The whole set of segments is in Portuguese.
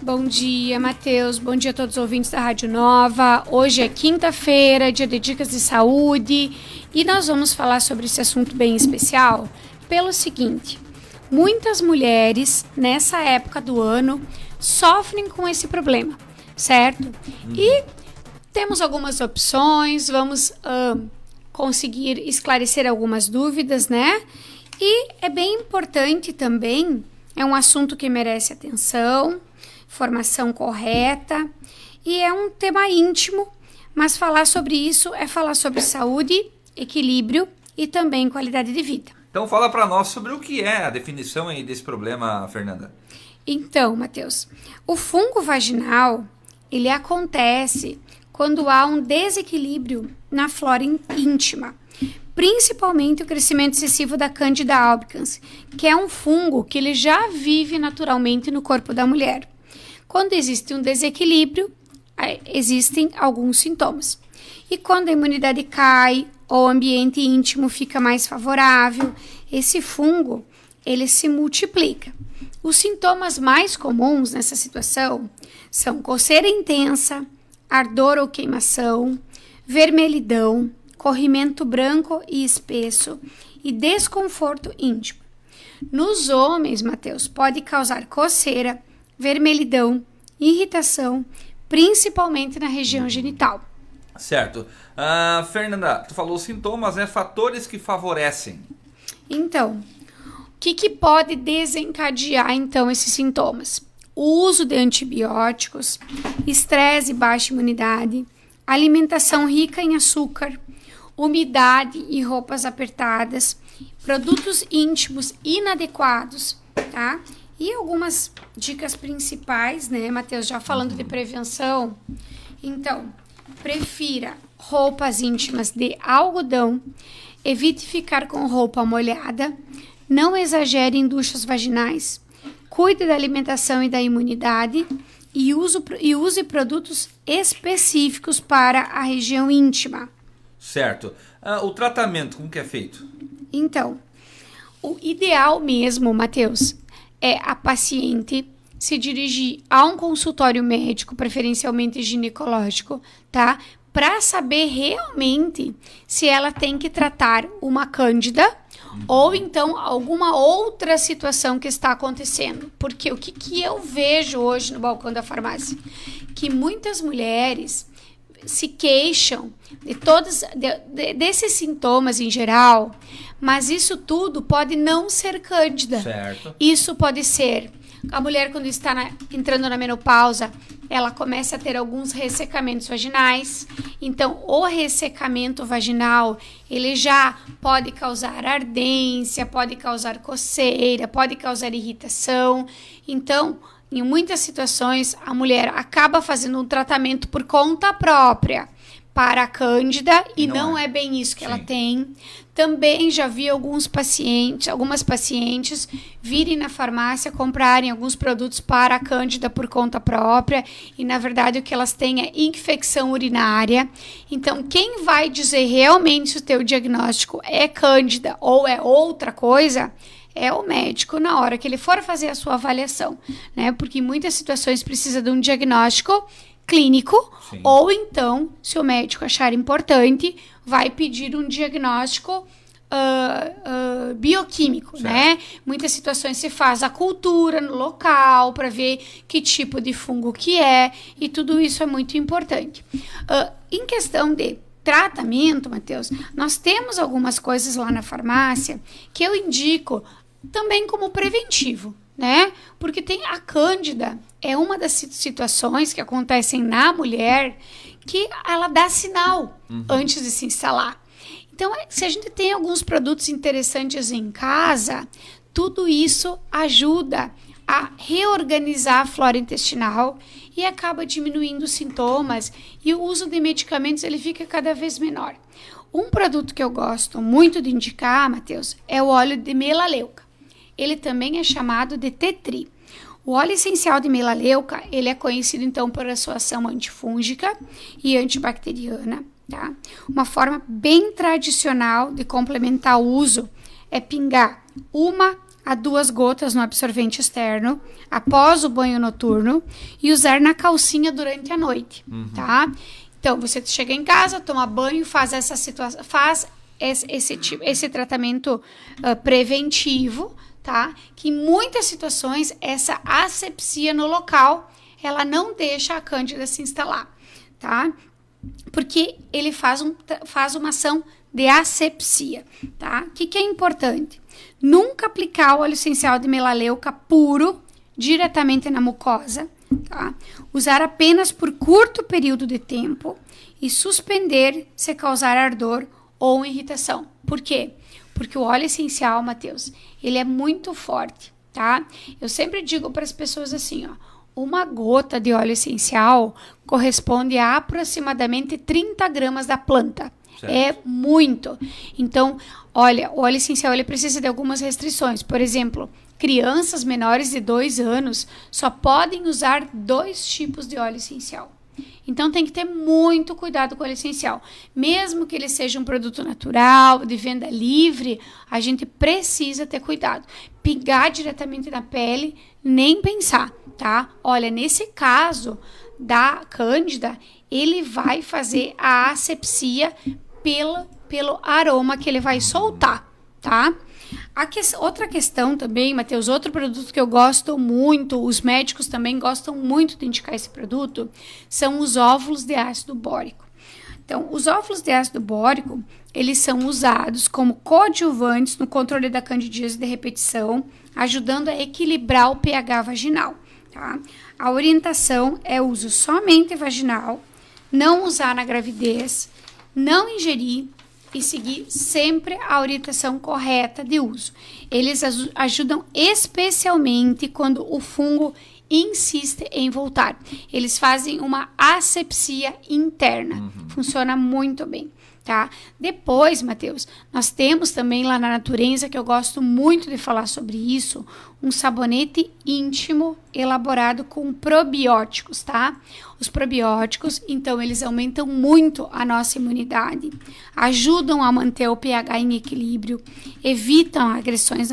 Bom dia, Matheus. Bom dia a todos os ouvintes da Rádio Nova. Hoje é quinta-feira, dia de dicas de saúde, e nós vamos falar sobre esse assunto bem especial pelo seguinte: muitas mulheres nessa época do ano sofrem com esse problema, certo? E temos algumas opções, vamos conseguir esclarecer algumas dúvidas, né? E é bem importante também, é um assunto que merece atenção, informação correta, e é um tema íntimo, mas falar sobre isso é falar sobre saúde, equilíbrio e também qualidade de vida. Então fala para nós sobre o que é a definição aí desse problema, Fernanda. Então, Matheus, o fungo vaginal, ele acontece quando há um desequilíbrio na flora íntima, principalmente o crescimento excessivo da Candida albicans, que é um fungo que ele já vive naturalmente no corpo da mulher. Quando existe um desequilíbrio, existem alguns sintomas. E quando a imunidade cai ou o ambiente íntimo fica mais favorável, esse fungo, ele se multiplica. Os sintomas mais comuns nessa situação são coceira intensa, ardor ou queimação, vermelhidão, corrimento branco e espesso e desconforto íntimo. Nos homens, Matheus, pode causar coceira, vermelhidão, irritação, principalmente na região genital. Certo. Fernanda, tu falou sintomas, né? Fatores que favorecem. Então, o que pode desencadear, então, esses sintomas? O uso de antibióticos, estresse e baixa imunidade, alimentação rica em açúcar, umidade e roupas apertadas, produtos íntimos inadequados, tá? E algumas dicas principais, né, Matheus, já falando de prevenção. Então, prefira roupas íntimas de algodão, evite ficar com roupa molhada, não exagere em duchas vaginais, cuide da alimentação e da imunidade e use produtos específicos para a região íntima. Certo. O tratamento, como que é feito? Então, o ideal mesmo, Matheus, é a paciente se dirigir a um consultório médico, preferencialmente ginecológico, tá? Para saber realmente se ela tem que tratar uma cândida ou então alguma outra situação que está acontecendo. Porque o que eu vejo hoje no balcão da farmácia? Que muitas mulheres se queixam de todos desses sintomas em geral, mas isso tudo pode não ser cândida. Certo. Isso pode ser a mulher, quando está entrando na menopausa, ela começa a ter alguns ressecamentos vaginais. Então, o ressecamento vaginal, ele já pode causar ardência, pode causar coceira, pode causar irritação. Então, em muitas situações, a mulher acaba fazendo um tratamento por conta própria para a cândida e não é bem isso que ela tem. Também já vi algumas pacientes virem na farmácia comprarem alguns produtos para a cândida por conta própria e, na verdade, o que elas têm é infecção urinária. Então, quem vai dizer realmente se o teu diagnóstico é cândida ou é outra coisa é o médico na hora que ele for fazer a sua avaliação, né? Porque em muitas situações precisa de um diagnóstico clínico. Sim. Ou então, se o médico achar importante, vai pedir um diagnóstico bioquímico, certo, né? Muitas situações se faz a cultura no local para ver que tipo de fungo que é, e tudo isso é muito importante. Em questão de tratamento, Matheus, nós temos algumas coisas lá na farmácia que eu indico também como preventivo, né? Porque tem a cândida, é uma das situações que acontecem na mulher que ela dá sinal antes de se instalar. Então, se a gente tem alguns produtos interessantes em casa, tudo isso ajuda a reorganizar a flora intestinal e acaba diminuindo os sintomas, e o uso de medicamentos ele fica cada vez menor. Um produto que eu gosto muito de indicar, Matheus, é o óleo de melaleuca. Ele também é chamado de tetri. O óleo essencial de melaleuca, ele é conhecido então por sua ação antifúngica e antibacteriana, tá? Uma forma bem tradicional de complementar o uso é pingar 1 a 2 gotas no absorvente externo após o banho noturno e usar na calcinha durante a noite, tá? Então, você chega em casa, toma banho, faz essa situação, faz esse tratamento preventivo, tá? Que em muitas situações, essa asepsia no local, ela não deixa a cândida se instalar, tá? Porque ele faz uma ação de asepsia, tá? O que é importante? Nunca aplicar o óleo essencial de melaleuca puro diretamente na mucosa, tá? Usar apenas por curto período de tempo e suspender se causar ardor ou irritação. Por quê? Porque o óleo essencial, Matheus, ele é muito forte, tá? Eu sempre digo para as pessoas assim, ó, uma gota de óleo essencial corresponde a aproximadamente 30 gramas da planta. Certo. É muito. Então, olha, o óleo essencial ele precisa de algumas restrições. Por exemplo, crianças menores de 2 anos só podem usar 2 tipos de óleo essencial. Então, tem que ter muito cuidado com o óleo essencial. Mesmo que ele seja um produto natural, de venda livre, a gente precisa ter cuidado. Pingar diretamente na pele, nem pensar, tá? Olha, nesse caso da cândida, ele vai fazer a asepsia pelo aroma que ele vai soltar, tá? Outra questão também, Matheus, outro produto que eu gosto muito, os médicos também gostam muito de indicar esse produto, são os óvulos de ácido bórico. Então, os óvulos de ácido bórico, eles são usados como coadjuvantes no controle da candidíase de repetição, ajudando a equilibrar o pH vaginal, tá? A orientação é uso somente vaginal, não usar na gravidez, não ingerir e seguir sempre a orientação correta de uso. Eles ajudam especialmente quando o fungo insiste em voltar. Eles fazem uma asepsia interna. Funciona muito bem, tá? Depois, Matheus, nós temos também lá na Natureza, que eu gosto muito de falar sobre isso, um sabonete íntimo elaborado com probióticos, tá? Os probióticos, então, eles aumentam muito a nossa imunidade, ajudam a manter o pH em equilíbrio, evitam agressões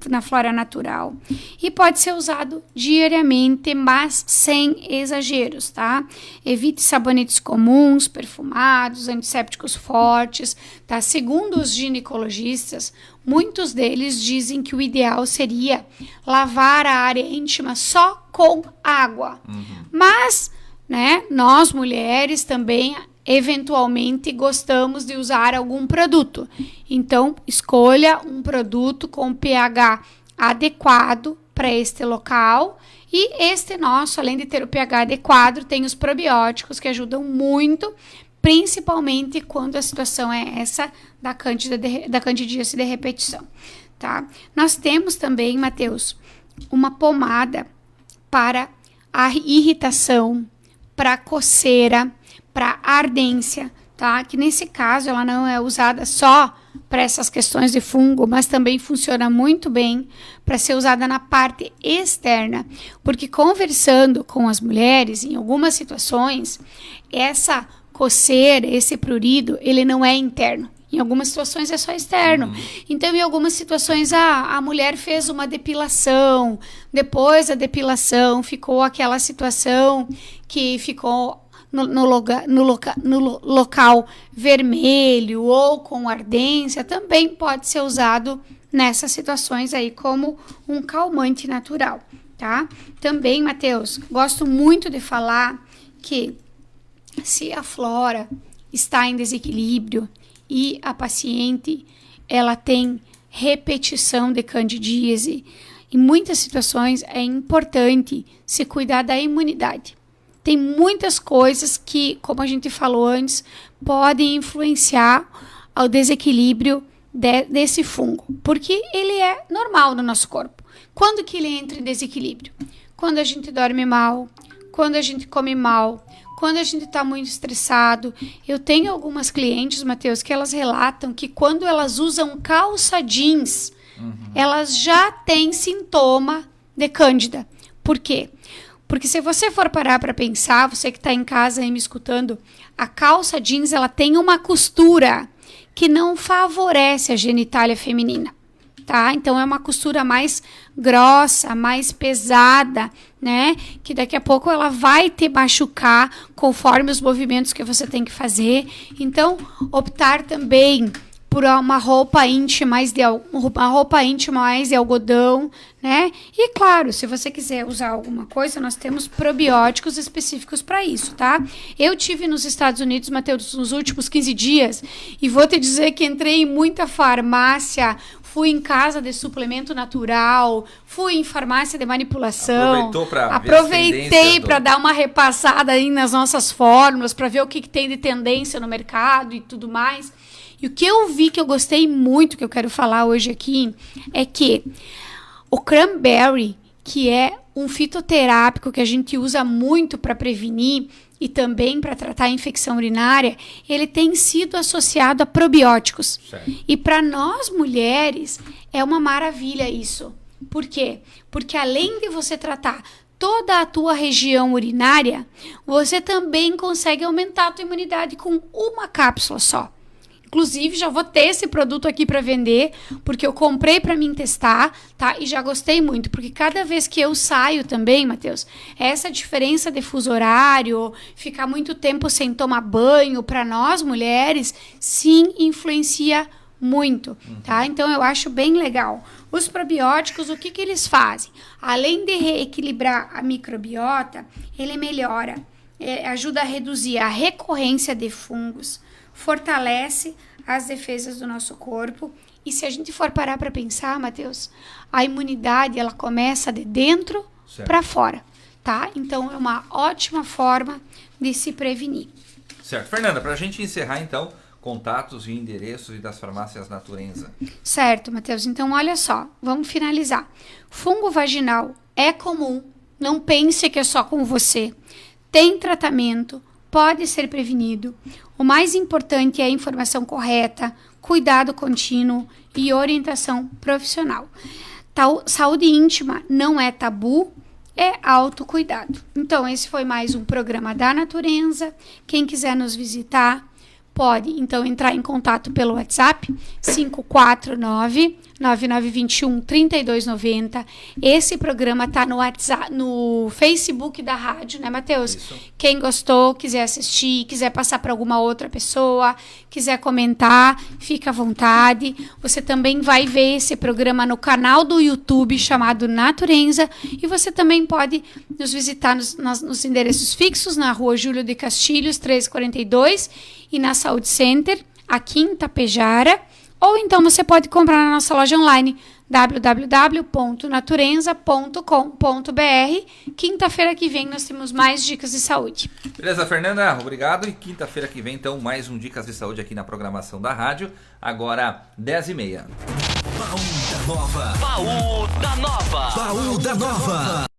na flora natural e pode ser usado diariamente, mas sem exageros, tá? Evite sabonetes comuns, perfumados, antissépticos fortes, tá? Segundo os ginecologistas, muitos deles dizem que o ideal seria lavar a área íntima só com água. Mas, né, nós mulheres também, eventualmente, gostamos de usar algum produto. Então, escolha um produto com pH adequado para este local. E este nosso, além de ter o pH adequado, tem os probióticos que ajudam muito, principalmente quando a situação é essa da candidíase de repetição, tá? Nós temos também, Matheus, uma pomada para a irritação, para coceira, para ardência, tá? Que nesse caso ela não é usada só para essas questões de fungo, mas também funciona muito bem para ser usada na parte externa, porque conversando com as mulheres, em algumas situações, essa coceira, esse prurido, ele não é interno. Em algumas situações é só externo. Então, em algumas situações, a mulher fez uma depilação, depois da depilação ficou aquela situação que ficou no local vermelho ou com ardência, também pode ser usado nessas situações aí como um calmante natural, tá? Também, Matheus, gosto muito de falar que se a flora está em desequilíbrio e a paciente ela tem repetição de candidíase, em muitas situações é importante se cuidar da imunidade. Tem muitas coisas que, como a gente falou antes, podem influenciar ao desequilíbrio desse fungo, porque ele é normal no nosso corpo. Quando que ele entra em desequilíbrio? Quando a gente dorme mal, quando a gente come mal, quando a gente está muito estressado. Eu tenho algumas clientes, Matheus, que elas relatam que quando elas usam calça jeans, elas já têm sintoma de cândida. Por quê? Porque se você for parar para pensar, você que está em casa aí me escutando, a calça jeans ela tem uma costura que não favorece a genitália feminina, tá? Então é uma costura mais grossa, mais pesada, né? Que daqui a pouco ela vai te machucar conforme os movimentos que você tem que fazer. Então, optar também por uma roupa íntima mais de algodão, né? E claro, se você quiser usar alguma coisa, nós temos probióticos específicos para isso, tá? Eu tive nos Estados Unidos, Matheus, nos últimos 15 dias, e vou te dizer que entrei em muita farmácia, fui em casa de suplemento natural, fui em farmácia de manipulação. Aproveitei para dar uma repassada aí nas nossas fórmulas, para ver o que tem de tendência no mercado e tudo mais. E o que eu vi que eu gostei muito, que eu quero falar hoje aqui, é que o cranberry, que é um fitoterápico que a gente usa muito para prevenir e também para tratar a infecção urinária, ele tem sido associado a probióticos. Certo. E para nós mulheres é uma maravilha isso. Por quê? Porque além de você tratar toda a tua região urinária, você também consegue aumentar a tua imunidade com uma cápsula só. Inclusive, já vou ter esse produto aqui para vender, porque eu comprei para mim testar, tá? E já gostei muito, porque cada vez que eu saio também, Matheus, essa diferença de fuso horário, ficar muito tempo sem tomar banho, para nós mulheres, sim, influencia muito, tá? Então, eu acho bem legal. Os probióticos, o que eles fazem? Além de reequilibrar a microbiota, ele melhora, ajuda a reduzir a recorrência de fungos, fortalece as defesas do nosso corpo. E se a gente for parar para pensar, Matheus, a imunidade ela começa de dentro para fora, tá? Então é uma ótima forma de se prevenir. Certo. Fernanda, para a gente encerrar então, contatos e endereços e das farmácias Naturenza. Certo, Matheus. Então olha só, vamos finalizar. Fungo vaginal é comum, não pense que é só com você. Tem tratamento, pode ser prevenido. O mais importante é a informação correta, cuidado contínuo e orientação profissional. Saúde íntima não é tabu, é autocuidado. Então, esse foi mais um programa da Naturenza. Quem quiser nos visitar, pode, então, entrar em contato pelo WhatsApp, 549-9921-3290. Esse programa está no WhatsApp, no Facebook da rádio, né, Matheus? Isso. Quem gostou, quiser assistir, quiser passar para alguma outra pessoa, quiser comentar, fica à vontade. Você também vai ver esse programa no canal do YouTube chamado Naturenza, e você também pode nos visitar nos endereços fixos, na Rua Júlio de Castilhos, 342, e na Saúde Center, aqui em Tapejara, ou então você pode comprar na nossa loja online, www.naturenza.com.br. Quinta-feira que vem nós temos mais dicas de saúde. Beleza, Fernanda? Obrigado. E quinta-feira que vem, então, mais um Dicas de Saúde aqui na programação da rádio, agora 10h30. Baú da Nova. Baú da Nova. Baú da Nova.